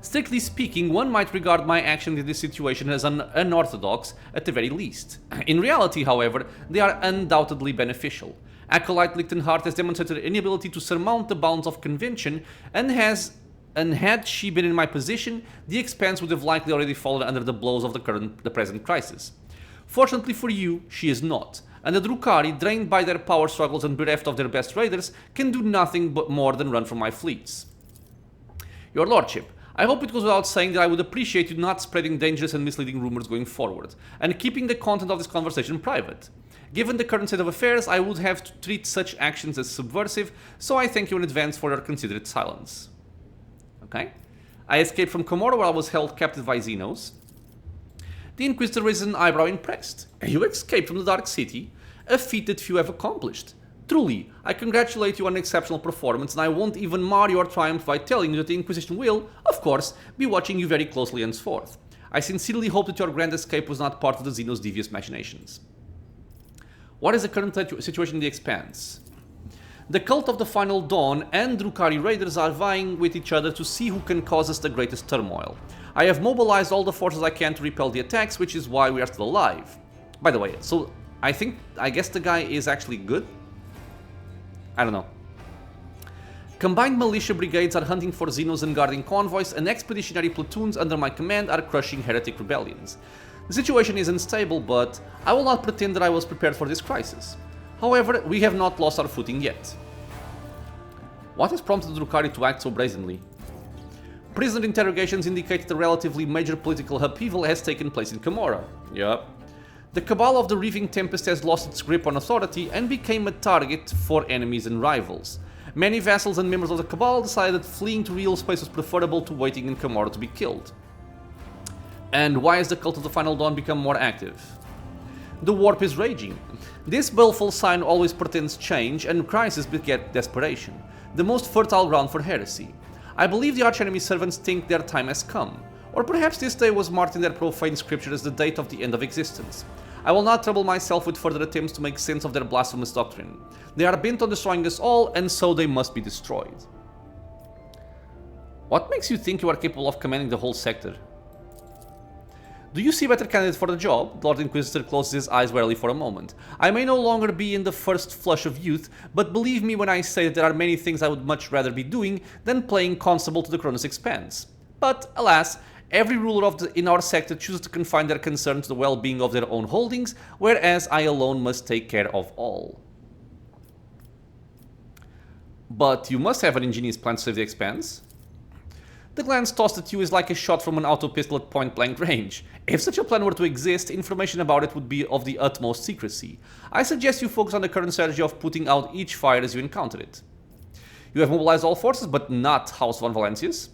Strictly speaking, one might regard my action in this situation as unorthodox at the very least. In reality, however, they are undoubtedly beneficial. Acolyte Lichtenhardt has demonstrated an inability to surmount the bounds of convention, and had she been in my position, the Expanse would have likely already fallen under the blows of the present crisis. Fortunately for you, she is not, and the Drukhari, drained by their power struggles and bereft of their best raiders, can do nothing but more than run from my fleets. Your Lordship, I hope it goes without saying that I would appreciate you not spreading dangerous and misleading rumors going forward, and keeping the content of this conversation private. Given the current state of affairs, I would have to treat such actions as subversive, so I thank you in advance for your considerate silence. Okay. I escaped from Komoro where I was held captive by Xenos. The Inquisitor raises an eyebrow impressed. You escaped from the Dark City? A feat that few have accomplished. Truly, I congratulate you on an exceptional performance, and I won't even mar your triumph by telling you that the Inquisition will, of course, be watching you very closely henceforth. I sincerely hope that your grand escape was not part of the Xenos' devious machinations. What is the current situation in the Expanse? The Cult of the Final Dawn and Drukhari raiders are vying with each other to see who can cause us the greatest turmoil. I have mobilized all the forces I can to repel the attacks, which is why we are still alive. By the way, so I guess the guy is actually good? I don't know. Combined militia brigades are hunting for Xenos and guarding convoys, and expeditionary platoons under my command are crushing heretic rebellions. The situation is unstable, but I will not pretend that I was prepared for this crisis. However, we have not lost our footing yet. What has prompted the Drukhari to act so brazenly? Prisoner interrogations indicate that a relatively major political upheaval has taken place in Komoro. Yup. The Cabal of the Reaving Tempest has lost its grip on authority and became a target for enemies and rivals. Many vassals and members of the Cabal decided that fleeing to real space was preferable to waiting in Komoro to be killed. And why has the Cult of the Final Dawn become more active? The warp is raging. This baleful sign always portends change, and crisis beget desperation, the most fertile ground for heresy. I believe the archenemy servants think their time has come, or perhaps this day was marked in their profane scripture as the date of the end of existence. I will not trouble myself with further attempts to make sense of their blasphemous doctrine. They are bent on destroying us all, and so they must be destroyed. What makes you think you are capable of commanding the whole sector? Do you see a better candidate for the job? Lord Inquisitor closes his eyes warily for a moment. I may no longer be in the first flush of youth, but believe me when I say that there are many things I would much rather be doing than playing constable to the Cronus Expanse. But, alas, every ruler in our sector chooses to confine their concern to the well-being of their own holdings, whereas I alone must take care of all. But you must have an ingenious plan to save the Expanse. The glance tossed at you is like a shot from an auto pistol at point-blank range. If such a plan were to exist, information about it would be of the utmost secrecy. I suggest you focus on the current strategy of putting out each fire as you encounter it. You have mobilized all forces, but not House von Valencius.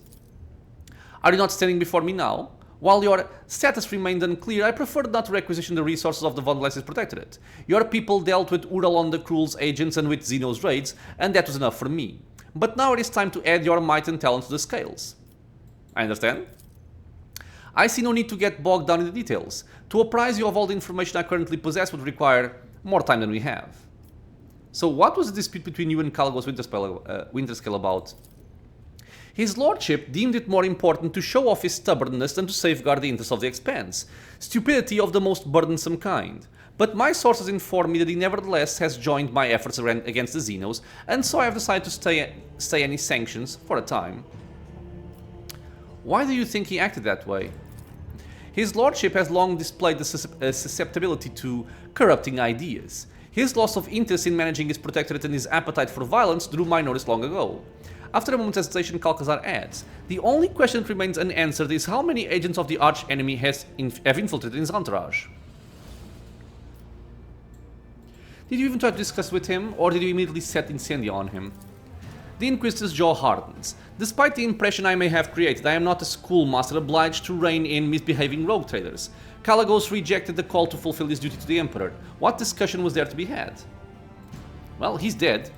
Are you not standing before me now? While your status remained unclear, I preferred not to requisition the resources of the von Valencius Protectorate. Your people dealt with Uralon the Cruel's agents and with Xenos raids, and that was enough for me. But now it is time to add your might and talent to the scales. I understand. I see no need to get bogged down in the details. To apprise you of all the information I currently possess would require more time than we have. So what was the dispute between you and Calagos Winterscale about? His lordship deemed it more important to show off his stubbornness than to safeguard the interests of the Expanse. Stupidity of the most burdensome kind. But my sources inform me that he nevertheless has joined my efforts against the Xenos, and so I have decided to stay any sanctions for a time. Why do you think he acted that way? His lordship has long displayed the susceptibility to corrupting ideas. His loss of interest in managing his protectorate and his appetite for violence drew my notice long ago. After a moment's hesitation, Calcazar adds, the only question that remains unanswered is how many agents of the arch-enemy have infiltrated his entourage. Did you even try to discuss with him, or did you immediately set Incendia on him? The Inquisitor's jaw hardens. Despite the impression I may have created, I am not a schoolmaster obliged to rein in misbehaving rogue traders. Calagos rejected the call to fulfill his duty to the Emperor. What discussion was there to be had? Well, he's dead.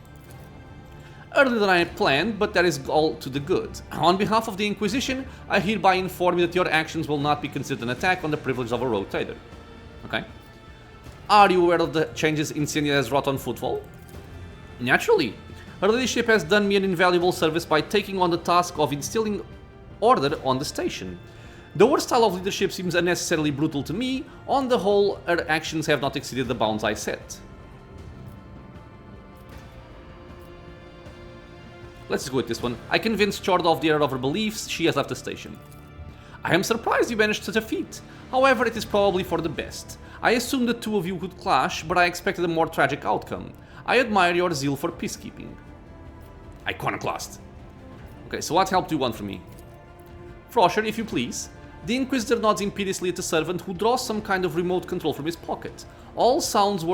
Earlier than I had planned, but that is all to the good. On behalf of the Inquisition, I hereby inform you that your actions will not be considered an attack on the privilege of a rogue trader. Okay. Are you aware of the changes Incendia has wrought on Footfall? Naturally. Her leadership has done me an invaluable service by taking on the task of instilling order on the station. Though her style of leadership seems unnecessarily brutal to me, on the whole, her actions have not exceeded the bounds I set. Let's go with this one. I convinced Chorda of the error of her beliefs. She has left the station. I am surprised you managed such a feat. However, it is probably for the best. I assumed the two of you could clash, but I expected a more tragic outcome. I admire your zeal for peacekeeping. Iconoclast. Okay, so what help do you want from me? Frosher, if you please. The Inquisitor nods imperiously at the servant, who draws some kind of remote control from his pocket. All sounds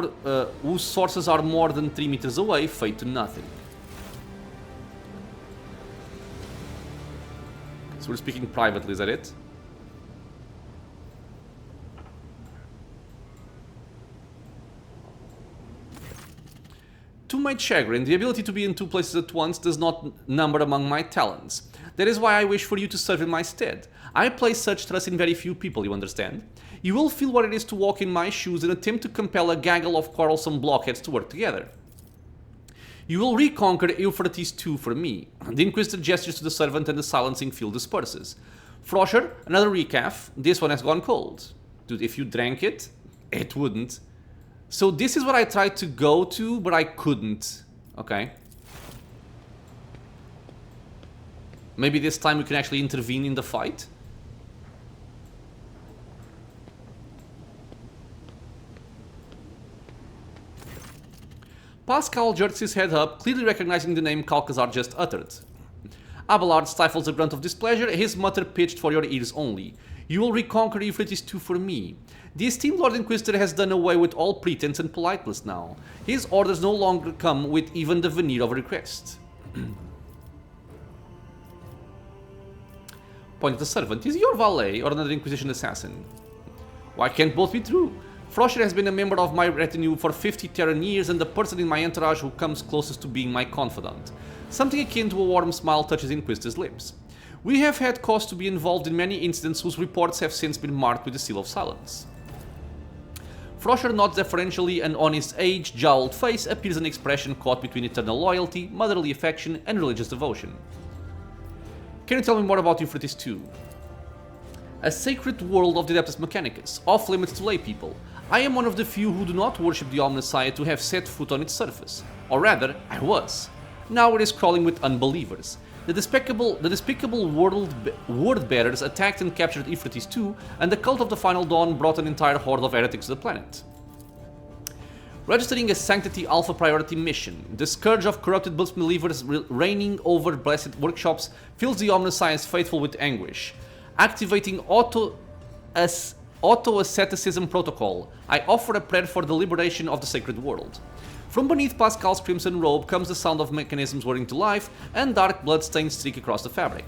whose sources are more than 3 meters away fade to nothing. So we're speaking privately, is that it? To my chagrin, the ability to be in 2 places at once does not number among my talents. That is why I wish for you to serve in my stead. I place such trust in very few people, you understand? You will feel what it is to walk in my shoes and attempt to compel a gaggle of quarrelsome blockheads to work together. You will reconquer Euphrates II for me. The Inquisitor gestures to the servant and the silencing field disperses. Frosher, another recaf. This one has gone cold. Dude, if you drank it, it wouldn't. So this is what I tried to go to, but I couldn't. Okay. Maybe this time we can actually intervene in the fight. Pascal jerks his head up, clearly recognizing the name Calcazar just uttered. Abelard stifles a grunt of displeasure, his mutter pitched for your ears only. You will reconquer Euphrates II for me. The esteemed Lord Inquisitor has done away with all pretense and politeness now. His orders no longer come with even the veneer of a request. Point at the servant. Is he your valet or another Inquisition assassin? Why can't both be true? Frosher has been a member of my retinue for 50 Terran years and the person in my entourage who comes closest to being my confidant. Something akin to a warm smile touches Inquisitor's lips. We have had cause to be involved in many incidents whose reports have since been marked with the seal of silence. Frosher nods deferentially, and on his aged-jowled face appears an expression caught between eternal loyalty, motherly affection, and religious devotion. Can you tell me more about Euphrates II? A sacred world of the Adeptus Mechanicus, off-limits to laypeople. I am one of the few who do not worship the Omnissiah to have set foot on its surface. Or rather, I was. Now it is crawling with unbelievers. The despicable word-bearers attacked and captured Euphrates II, and the cult of the Final Dawn brought an entire horde of heretics to the planet. Registering a Sanctity Alpha priority mission, the scourge of corrupted believers reigning over blessed workshops fills the Omnissiah's faithful with anguish. Activating auto-asceticism protocol, I offer a prayer for the liberation of the sacred world. From beneath Pascal's crimson robe comes the sound of mechanisms whirring to life and dark bloodstains streak across the fabric.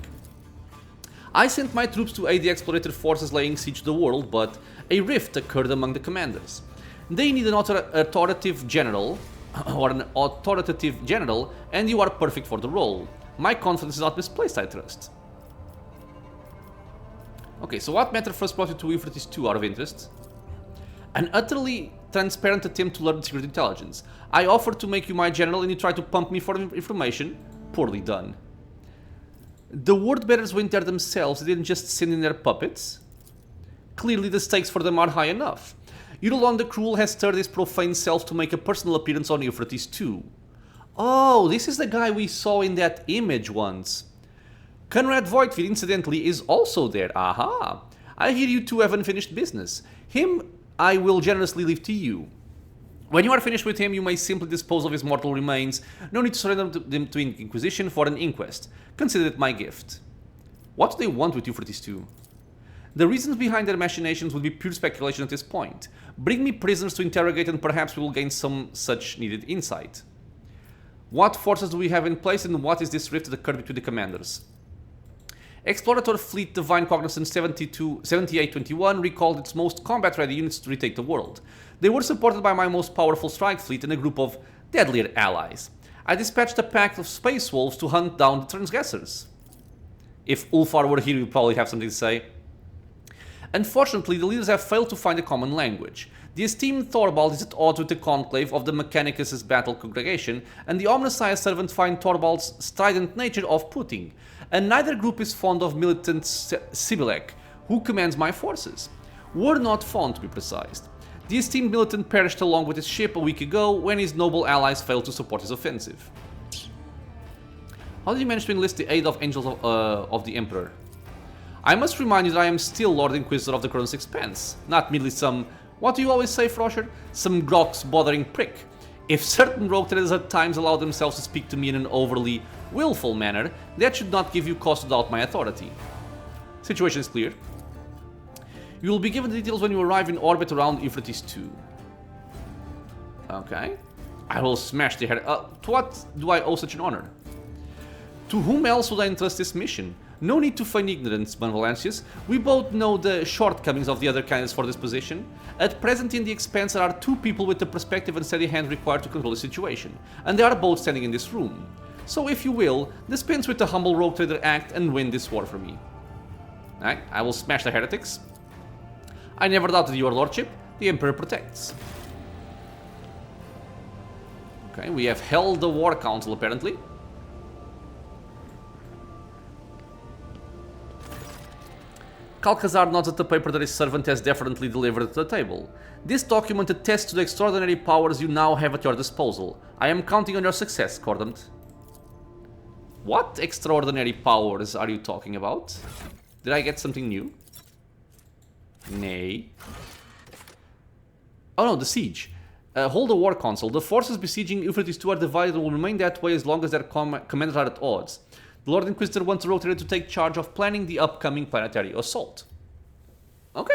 I sent my troops to aid the explorator forces laying siege to the world, but a rift occurred among the commanders. They need an authoritative general or an authoritative general, and you are perfect for the role. My confidence is not misplaced, I trust. Okay, so what matter first brought you to Euphrates 2 out of interest? An utterly transparent attempt to learn secret intelligence. I offered to make you my general and you tried to pump me for information. Poorly done. The word bearers went there themselves, they didn't just send in their puppets. Clearly the stakes for them are high enough. Eudolon the Cruel has stirred his profane self to make a personal appearance on Euphrates 2. Oh, this is the guy we saw in that image once. Conrad Voigtfield, incidentally, is also there. Aha! I hear you two have unfinished business. Him I will generously leave to you. When you are finished with him, you may simply dispose of his mortal remains. No need to surrender them to Inquisition for an inquest. Consider it my gift. What do they want with Euphrates 2? The reasons behind their machinations would be pure speculation at this point. Bring me prisoners to interrogate and perhaps we will gain some such needed insight. What forces do we have in place and what is this rift that occurred between the commanders? Explorator Fleet Divine Cognizance 7821 recalled its most combat-ready units to retake the world. They were supported by my most powerful strike fleet and a group of deadlier allies. I dispatched a pack of space wolves to hunt down the transgressors. If Ulfar were here, he would probably have something to say. Unfortunately, the leaders have failed to find a common language. The esteemed Thorvald is at odds with the conclave of the Mechanicus' battle congregation, and the Omnissiah servants find Thorvald's strident nature off-putting. And neither group is fond of militant Sibilek, who commands my forces. Were not fond, to be precise. The esteemed militant perished along with his ship a week ago when his noble allies failed to support his offensive. How did you manage to enlist the aid of Angels of the Emperor? I must remind you that I am still Lord Inquisitor of the Chronos Expanse, not merely some, what do you always say, Frosher? Some Grox bothering prick. If certain rogue traders at times allow themselves to speak to me in an overly willful manner, that should not give you cause to doubt my authority. Situation is clear. You will be given the details when you arrive in orbit around Euphrates 2. Okay. I will smash the head. To what do I owe such an honor? To whom else would I entrust this mission? No need to feign ignorance, Benevolentius. We both know the shortcomings of the other candidates for this position. At present in the Expanse there are two people with the perspective and steady hand required to control the situation, and they are both standing in this room. So if you will, dispense with the humble rogue trader act and win this war for me. Alright, I will smash the heretics. I never doubted your lordship. The Emperor protects. Okay, we have held the War Council apparently. Calcazar nods at the paper that his servant has definitely delivered to the table. This document attests to the extraordinary powers you now have at your disposal. I am counting on your success, Cordant. What extraordinary powers are you talking about? Did I get something new? Nay. Oh no, the siege. Hold the war console. The forces besieging Euphrates 2 are divided and will remain that way as long as their commanders are at odds. The Lord Inquisitor wants the rogue trader to take charge of planning the upcoming planetary assault. Okay.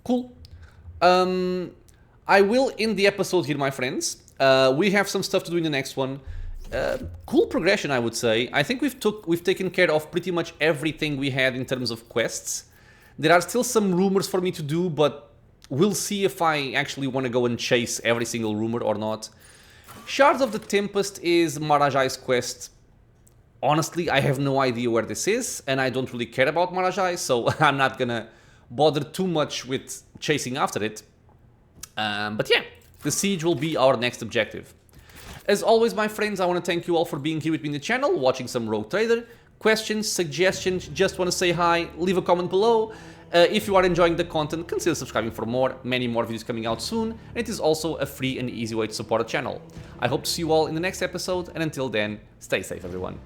Cool. I will end the episode here, my friends. We have some stuff to do in the next one. Cool progression, I would say. I think we've taken care of pretty much everything we had in terms of quests. There are still some rumors for me to do, but we'll see if I actually want to go and chase every single rumor or not. Shards of the Tempest is Marajai's quest. Honestly, I have no idea where this is, and I don't really care about Marajai, so I'm not gonna bother too much with chasing after it. But yeah, the siege will be our next objective. As always, my friends, I want to thank you all for being here with me in the channel, watching some Rogue Trader. Questions, suggestions, just want to say hi, leave a comment below. If you are enjoying the content, consider subscribing for more, many more videos coming out soon, and it is also a free and easy way to support the channel. I hope to see you all in the next episode, and until then, stay safe everyone.